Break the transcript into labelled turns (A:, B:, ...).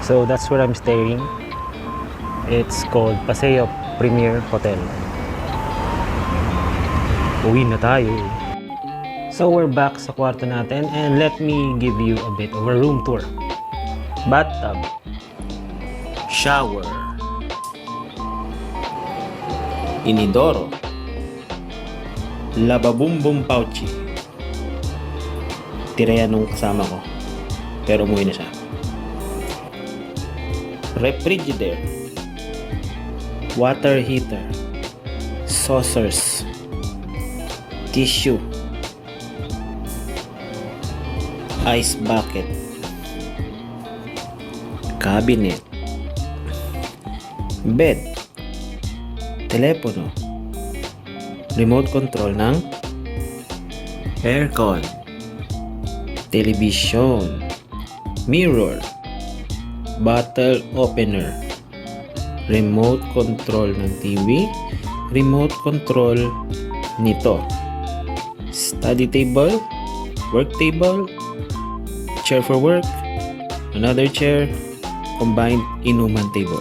A: So that's where I'm staying. It's called Paseo Premier Hotel. Uwi na tayo. So we're back sa kwarto natin and let me give you a bit of a room tour. Bathtub, shower, inidoro, lababumbum pouchy. Tira yan nung kasama ko, pero umuwi na siya. Refrigerator, water heater, saucers, tissue, ice bucket, cabinet, bed, telepono, remote control ng aircon, television, mirror, bottle opener, remote control ng TV, remote control nito, study table, work table, chair for work, another chair, combined inuman table.